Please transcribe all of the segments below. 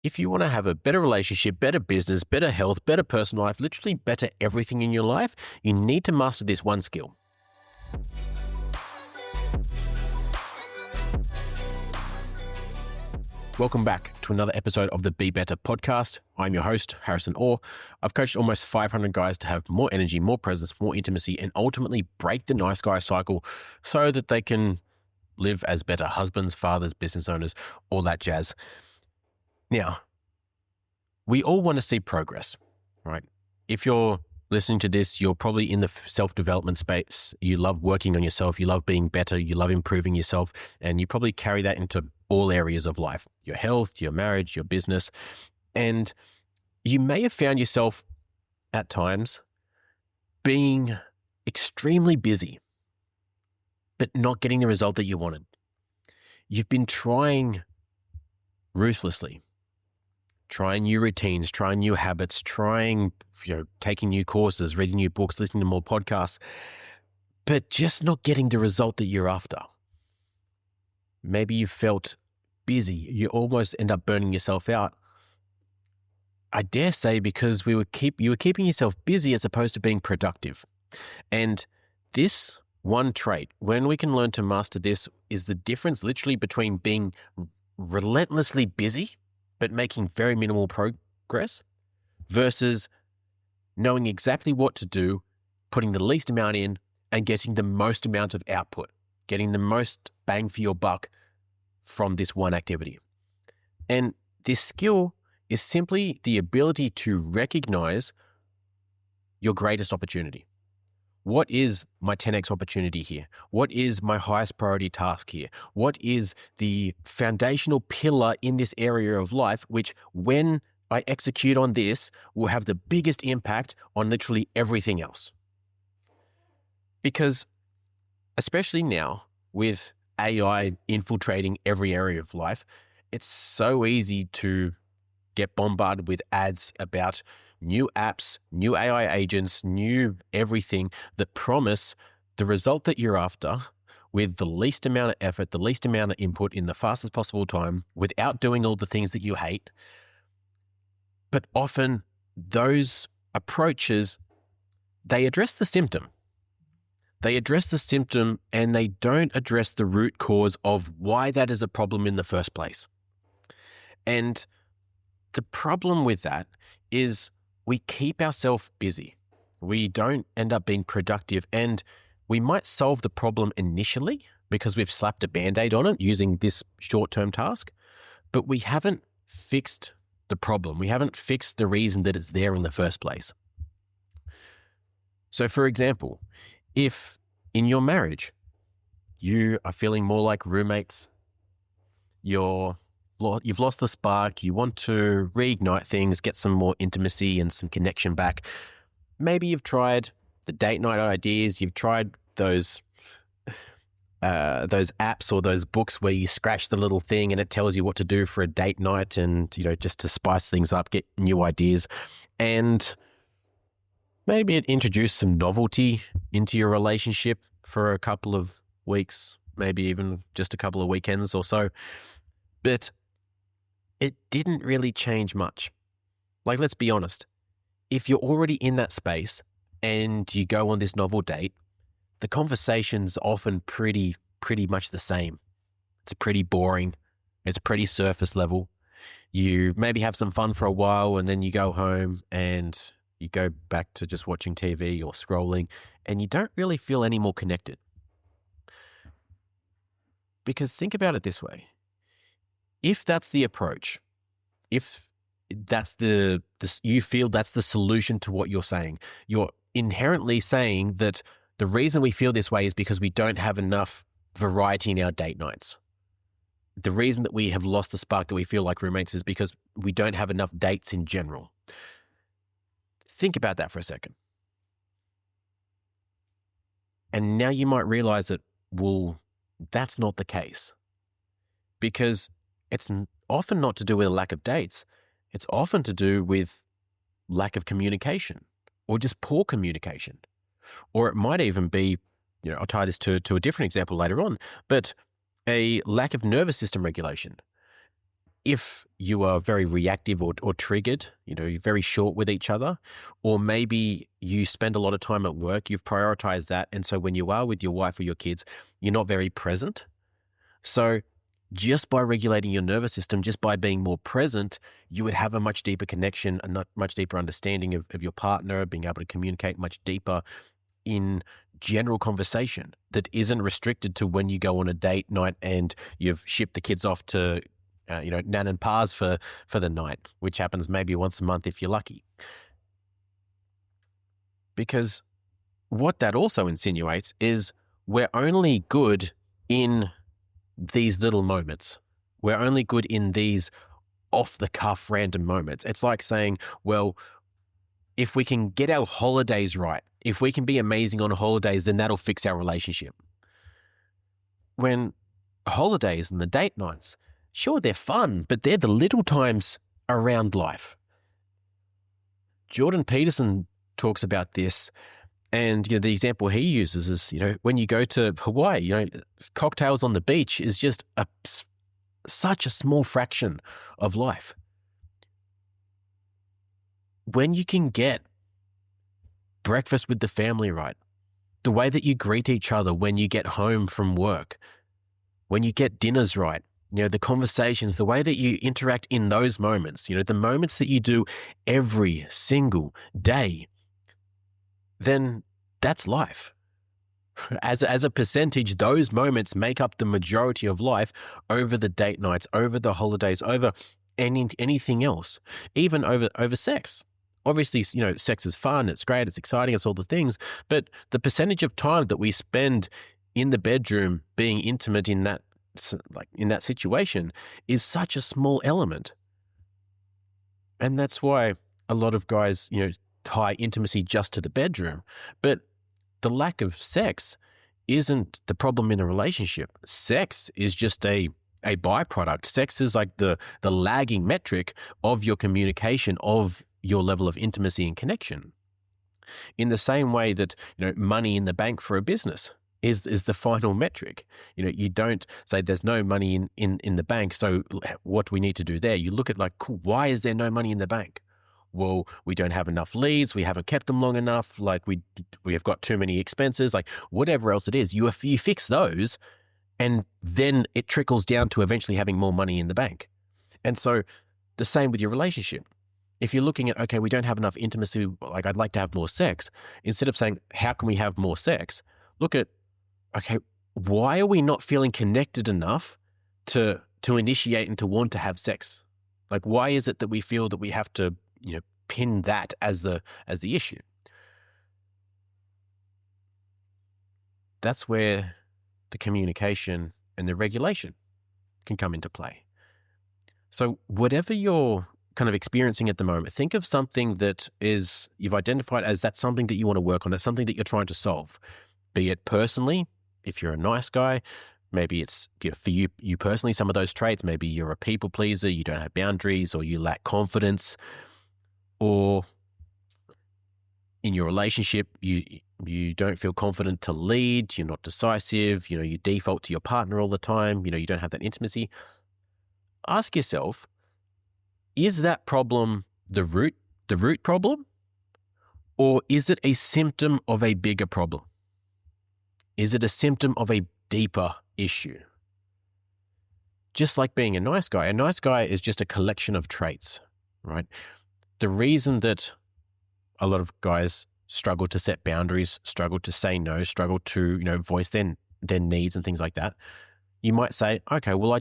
If you want to have a better relationship, better business, better health, better personal life, literally better everything in your life, you need to master this one skill. Welcome back to another episode of the Be Better podcast. I'm your host, Harrison Orr. I've coached almost 500 guys to have more energy, more presence, more intimacy, and ultimately break the nice guy cycle so that they can live as better husbands, fathers, business owners, all that jazz. Now, we all want to see progress, right? If you're listening to this, you're probably in the self-development space. You love working on yourself. You love being better. You love improving yourself. And you probably carry that into all areas of life, your health, your marriage, your business. And you may have found yourself at times being extremely busy, but not getting the result that you wanted. You've been trying ruthlessly, trying new routines, trying new habits, taking new courses, reading new books, listening to more podcasts, but just not getting the result that you're after. Maybe you felt busy. You almost end up burning yourself out. I dare say because you were keeping yourself busy as opposed to being productive. And this one trait, when we can learn to master this, is the difference literally between being relentlessly busy but making very minimal progress versus knowing exactly what to do, putting the least amount in, and getting the most amount of output, getting the most bang for your buck from this one activity. And this skill is simply the ability to recognize your greatest opportunity. What is my 10x opportunity here? What is my highest priority task here? What is the foundational pillar in this area of life, which when I execute on this will have the biggest impact on literally everything else? Because especially now with AI infiltrating every area of life, it's so easy to get bombarded with ads about new apps, new AI agents, new everything that promise the result that you're after with the least amount of effort, the least amount of input in the fastest possible time without doing all the things that you hate. But often those approaches, they address the symptom. They address the symptom and they don't address the root cause of why that is a problem in the first place. And the problem with that is we keep ourselves busy. We don't end up being productive, and we might solve the problem initially because we've slapped a Band-Aid on it using this short-term task, but we haven't fixed the problem. We haven't fixed the reason that it's there in the first place. So for example, if in your marriage, you are feeling more like roommates, you've lost the spark, you want to reignite things, get some more intimacy and some connection back. Maybe you've tried the date night ideas, you've tried those apps or those books where you scratch the little thing and it tells you what to do for a date night and, just to spice things up, get new ideas. And maybe it introduced some novelty into your relationship for a couple of weeks, maybe even just a couple of weekends or so. But it didn't really change much. Like, let's be honest. If you're already in that space and you go on this novel date, the conversation's often pretty much the same. It's pretty boring. It's pretty surface level. You maybe have some fun for a while and then you go home and you go back to just watching TV or scrolling and you don't really feel any more connected. Because think about it this way. If that's the approach, if that's you feel that's the solution to what you're saying, you're inherently saying that the reason we feel this way is because we don't have enough variety in our date nights. The reason that we have lost the spark that we feel like roommates is because we don't have enough dates in general. Think about that for a second. And now you might realize that, well, that's not the case. Because it's often not to do with a lack of dates. It's often to do with lack of communication or just poor communication. Or it might even be, I'll tie this to a different example later on, but a lack of nervous system regulation. if you are very reactive or triggered, you're very short with each other, or maybe you spend a lot of time at work, you've prioritized that. And so when you are with your wife or your kids, you're not very present. So just by regulating your nervous system, just by being more present, you would have a much deeper connection, a much deeper understanding of your partner, being able to communicate much deeper in general conversation that isn't restricted to when you go on a date night and you've shipped the kids off to nan and pa's for the night, which happens maybe once a month if you're lucky. Because what that also insinuates is we're only good in these little moments. We're only good in these off-the-cuff random moments. It's like saying, well, if we can get our holidays right, if we can be amazing on holidays, then that'll fix our relationship. When holidays and the date nights, sure, they're fun, but they're the little times around life. Jordan Peterson talks about this, and the example he uses is, when you go to Hawaii, cocktails on the beach is just such a small fraction of life. When you can get breakfast with the family right, the way that you greet each other when you get home from work, when you get dinners right, the conversations, the way that you interact in those moments, the moments that you do every single day, then that's life. As a percentage, those moments make up the majority of life over the date nights, over the holidays, over anything else, even over sex. Obviously, sex is fun, it's great, it's exciting, it's all the things, but the percentage of time that we spend in the bedroom being intimate in that situation is such a small element. And that's why a lot of guys, tie intimacy just to the bedroom. But the lack of sex isn't the problem in a relationship. Sex is just a byproduct. Sex is like the lagging metric of your communication, of your level of intimacy and connection. In the same way that, money in the bank for a business is the final metric. You don't say there's no money in the bank, so what do we need to do there? You look at cool, why is there no money in the bank? Well, we don't have enough leads, we haven't kept them long enough, we have got too many expenses, whatever else it is, you fix those, and then it trickles down to eventually having more money in the bank. And so the same with your relationship. If you're looking at, okay, we don't have enough intimacy, I'd like to have more sex, instead of saying, how can we have more sex? Look at, okay, why are we not feeling connected enough to initiate and to want to have sex? Why is it that we feel that we have to, pin that as the issue? That's where the communication and the regulation can come into play. So whatever you're kind of experiencing at the moment, think of something that you've identified as that's something that you want to work on, that's something that you're trying to solve. Be it personally, if you're a nice guy, maybe it's for you personally, some of those traits, maybe you're a people pleaser, you don't have boundaries, or you lack confidence, or in your relationship, you don't feel confident to lead, you're not decisive, you default to your partner all the time, you don't have that intimacy. Ask yourself, is that problem the root problem, or is it a symptom of a bigger problem? Is it a symptom of a deeper issue? Just like being a nice guy is just a collection of traits, right? The reason that a lot of guys struggle to set boundaries, struggle to say no, struggle to, voice their needs and things like that, you might say, okay, well,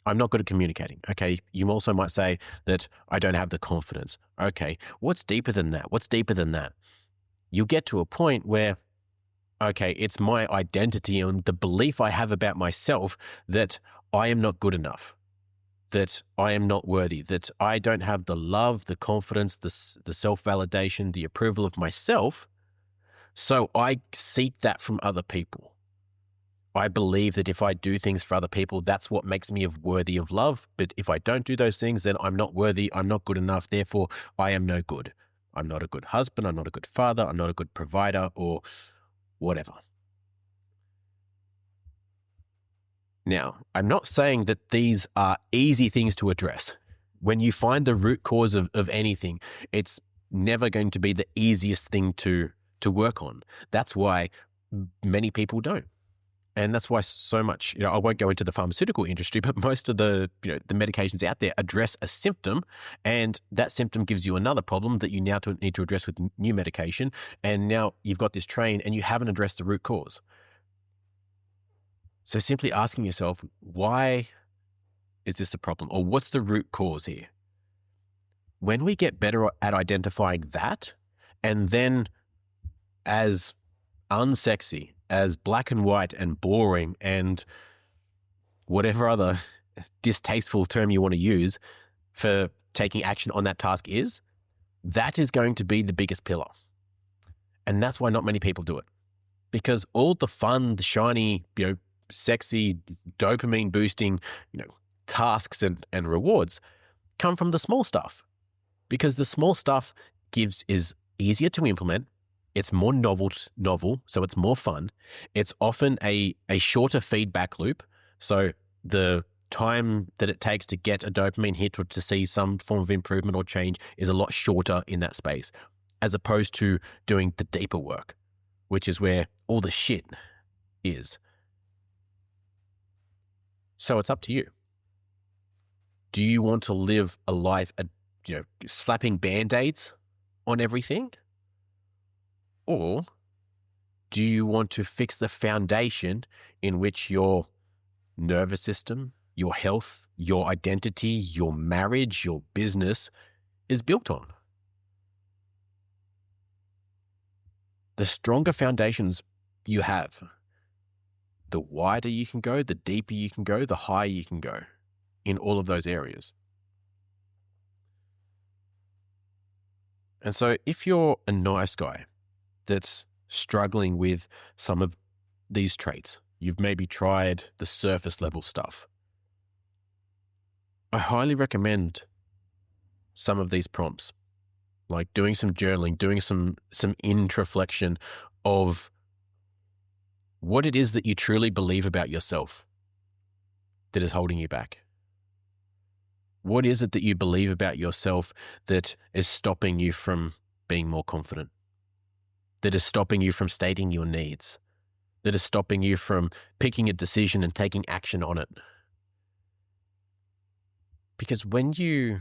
I'm not good at communicating. Okay, you also might say that I don't have the confidence. Okay, what's deeper than that? What's deeper than that? You'll get to a point where, okay, it's my identity and the belief I have about myself that I am not good enough, that I am not worthy, that I don't have the love, the confidence, the self-validation, the approval of myself. So I seek that from other people. I believe that if I do things for other people, that's what makes me worthy of love. But if I don't do those things, then I'm not worthy, I'm not good enough, therefore I am no good. I'm not a good husband, I'm not a good father, I'm not a good provider, or whatever. Now, I'm not saying that these are easy things to address. When you find the root cause of anything, it's never going to be the easiest thing to work on. That's why many people don't. And that's why so much, I won't go into the pharmaceutical industry, but most of the medications out there address a symptom, and that symptom gives you another problem that you now need to address with new medication. And now you've got this train and you haven't addressed the root cause. So simply asking yourself, why is this a problem? Or what's the root cause here? When we get better at identifying that, and then as unsexy, as black and white and boring and whatever other distasteful term you want to use for taking action on that task is, that is going to be the biggest pillar. And that's why not many people do it. Because all the fun, the shiny, sexy, dopamine boosting, tasks and rewards come from the small stuff. Because the small stuff is easier to implement. It's more novel, so it's more fun. It's often a shorter feedback loop. So the time that it takes to get a dopamine hit or to see some form of improvement or change is a lot shorter in that space, as opposed to doing the deeper work, which is where all the shit is. So it's up to you. Do you want to live a life, slapping Band-Aids on everything? Or do you want to fix the foundation in which your nervous system, your health, your identity, your marriage, your business is built on? The stronger foundations you have, the wider you can go, the deeper you can go, the higher you can go in all of those areas. And so if you're a nice guy that's struggling with some of these traits, you've maybe tried the surface level stuff, I highly recommend some of these prompts, like doing some journaling, doing some introflexion of what it is that you truly believe about yourself that is holding you back. What is it that you believe about yourself that is stopping you from being more confident? That is stopping you from stating your needs? That is stopping you from picking a decision and taking action on it? Because when you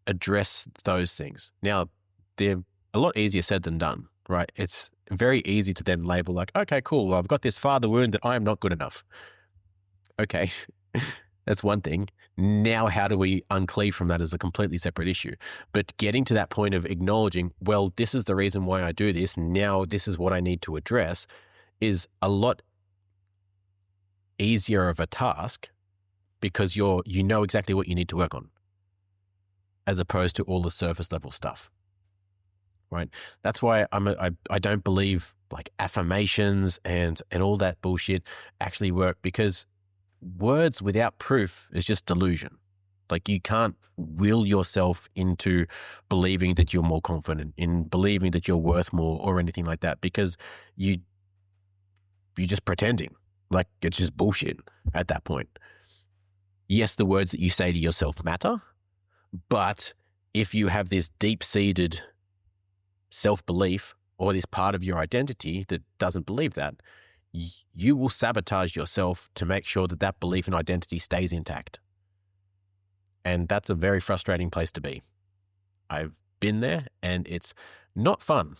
address those things, now they're a lot easier said than done, right? It's very easy to then label like, okay, cool, I've got this father wound that I am not good enough. Okay, that's one thing. Now, how do we uncleave from that is a completely separate issue. But getting to that point of acknowledging, well, this is the reason why I do this, now this is what I need to address, is a lot easier of a task because you know exactly what you need to work on, as opposed to all the surface level stuff, right? That's why I don't believe like affirmations and all that bullshit actually work, because words without proof is just delusion. Like, you can't will yourself into believing that you're more confident, in believing that you're worth more or anything like that, because you're just pretending. Like, it's just bullshit at that point. Yes, the words that you say to yourself matter, but if you have this deep-seated self-belief or this part of your identity that doesn't believe that, you will sabotage yourself to make sure that that belief and identity stays intact. And that's a very frustrating place to be. I've been there, and it's not fun.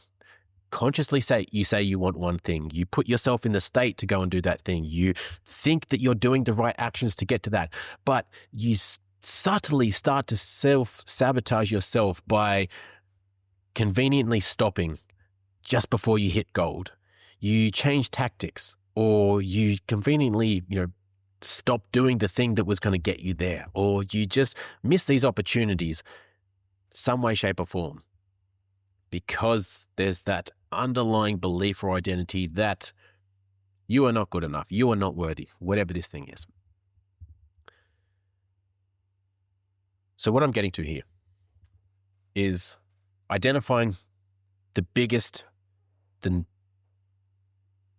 Consciously say you want one thing. You put yourself in the state to go and do that thing. You think that you're doing the right actions to get to that, but you subtly start to self-sabotage yourself by conveniently stopping just before you hit gold. You change tactics, or you conveniently, stop doing the thing that was going to get you there, or you just miss these opportunities some way, shape or form, because there's that underlying belief or identity that you are not good enough, you are not worthy, whatever this thing is. So what I'm getting to here is identifying the biggest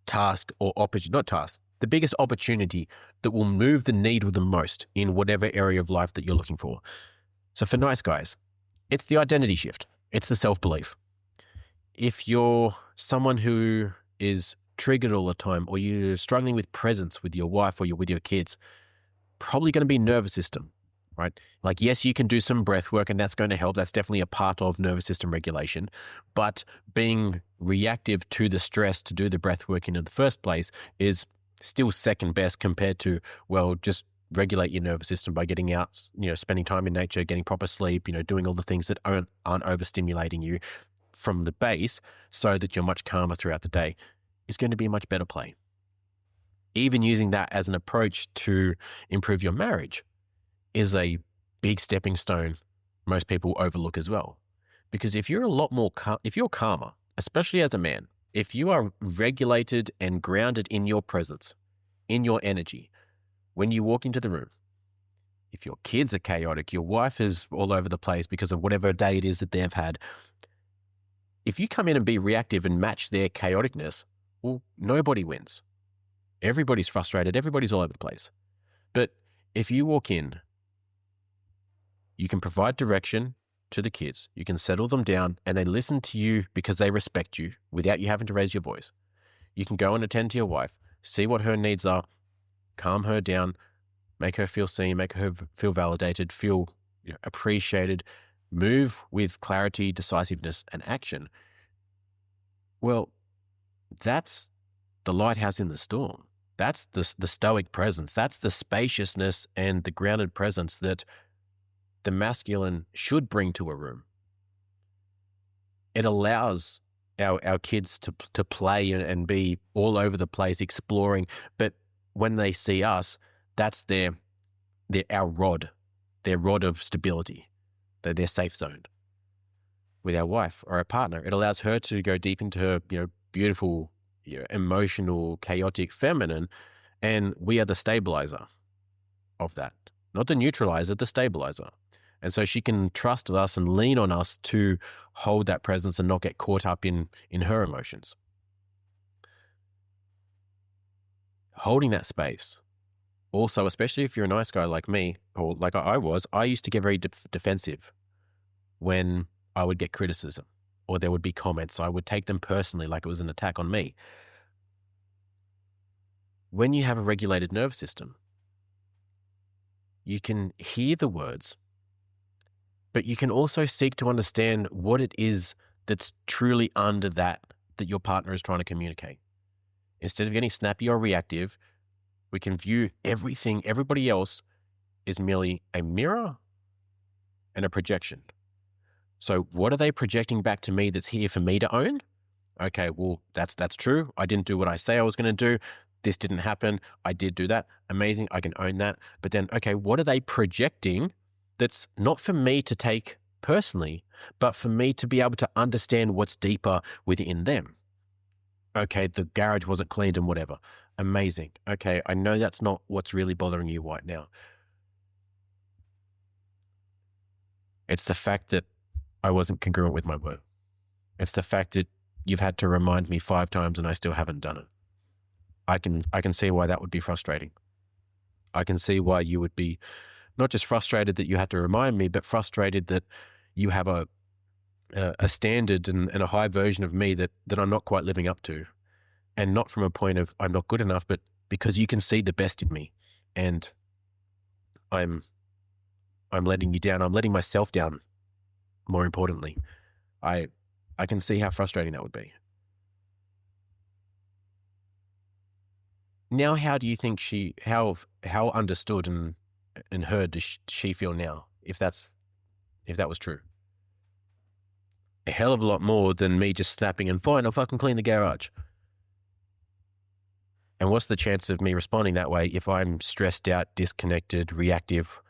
task or opportunity, not task, the biggest opportunity that will move the needle the most in whatever area of life that you're looking for. So for nice guys, it's the identity shift. It's the self-belief. If you're someone who is triggered all the time, or you're struggling with presence with your wife or you're with your kids, probably going to be nervous system, right? Like, yes, you can do some breath work and that's going to help. That's definitely a part of nervous system regulation. But being reactive to the stress to do the breath work in the first place is still second best compared to, well, just regulate your nervous system by getting out, spending time in nature, getting proper sleep, doing all the things that aren't overstimulating you from the base so that you're much calmer throughout the day is going to be a much better play. Even using that as an approach to improve your marriage is a big stepping stone most people overlook as well. Because if you're a lot more, if you're calmer, especially as a man, if you are regulated and grounded in your presence, in your energy, when you walk into the room, if your kids are chaotic, your wife is all over the place because of whatever day it is that they've had, if you come in and be reactive and match their chaoticness, well, nobody wins. Everybody's frustrated. Everybody's all over the place. But if you walk in, you can provide direction to the kids. You can settle them down and they listen to you because they respect you without you having to raise your voice. You can go and attend to your wife, see what her needs are, calm her down, make her feel seen, make her feel validated, feel appreciated, move with clarity, decisiveness, and action. Well, that's the lighthouse in the storm. That's the stoic presence. That's the spaciousness and the grounded presence that the masculine should bring to a room. It allows our kids to play and be all over the place, exploring. But when they see us, that's our rod, their rod of stability, their safe zone. With our wife or our partner, it allows her to go deep into her, beautiful, emotional, chaotic feminine, and we are the stabilizer of that, not the neutralizer, the stabilizer. And so she can trust us and lean on us to hold that presence and not get caught up in her emotions. Holding that space. Also, especially if you're a nice guy like me, or like I was, I used to get very defensive when I would get criticism or there would be comments. I would take them personally like it was an attack on me. When you have a regulated nervous system, you can hear the words, but you can also seek to understand what it is that's truly under that your partner is trying to communicate. Instead of getting snappy or reactive, we can view everybody else is merely a mirror and a projection. So what are they projecting back to me that's here for me to own? Okay, well, that's true. I didn't do what I say I was going to do. This didn't happen. I did do that. Amazing. I can own that. But then, okay, what are they projecting that's not for me to take personally, but for me to be able to understand what's deeper within them? Okay, the garage wasn't cleaned and whatever. Amazing. Okay, I know that's not what's really bothering you right now. It's the fact that I wasn't congruent with my word. It's the fact that you've had to remind me 5 times and I still haven't done it. I can see why that would be frustrating. I can see why you would be not just frustrated that you had to remind me, but frustrated that you have a standard and a high version of me that I'm not quite living up to. And not from a point of I'm not good enough, but because you can see the best in me and I'm letting you down. I'm letting myself down. More importantly, I can see how frustrating that would be. Now, how do you think how understood and heard does she feel now? If that was true, a hell of a lot more than me just snapping and fine, I'll fucking clean the garage. And what's the chance of me responding that way if I'm stressed out, disconnected, reactive,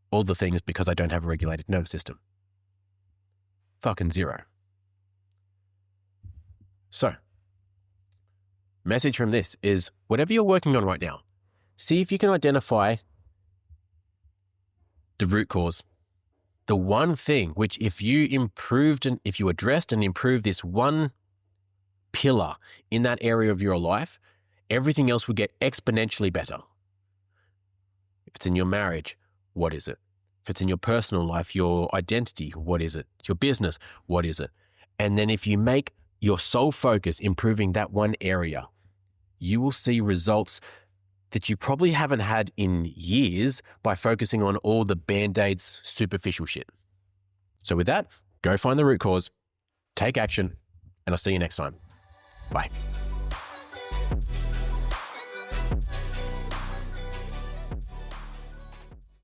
all the things because I don't have a regulated nervous system? Fucking zero. So, message from this is whatever you're working on right now, see if you can identify the root cause. The one thing which if you improved and if you addressed and improved this one pillar in that area of your life, everything else will get exponentially better. If it's in your marriage, what is it? If it's in your personal life, your identity, what is it? Your business, what is it? And then if you make your sole focus improving that one area, you will see results that you probably haven't had in years by focusing on all the band-aids, superficial shit. So with that, go find the root cause, take action, and I'll see you next time. Bye.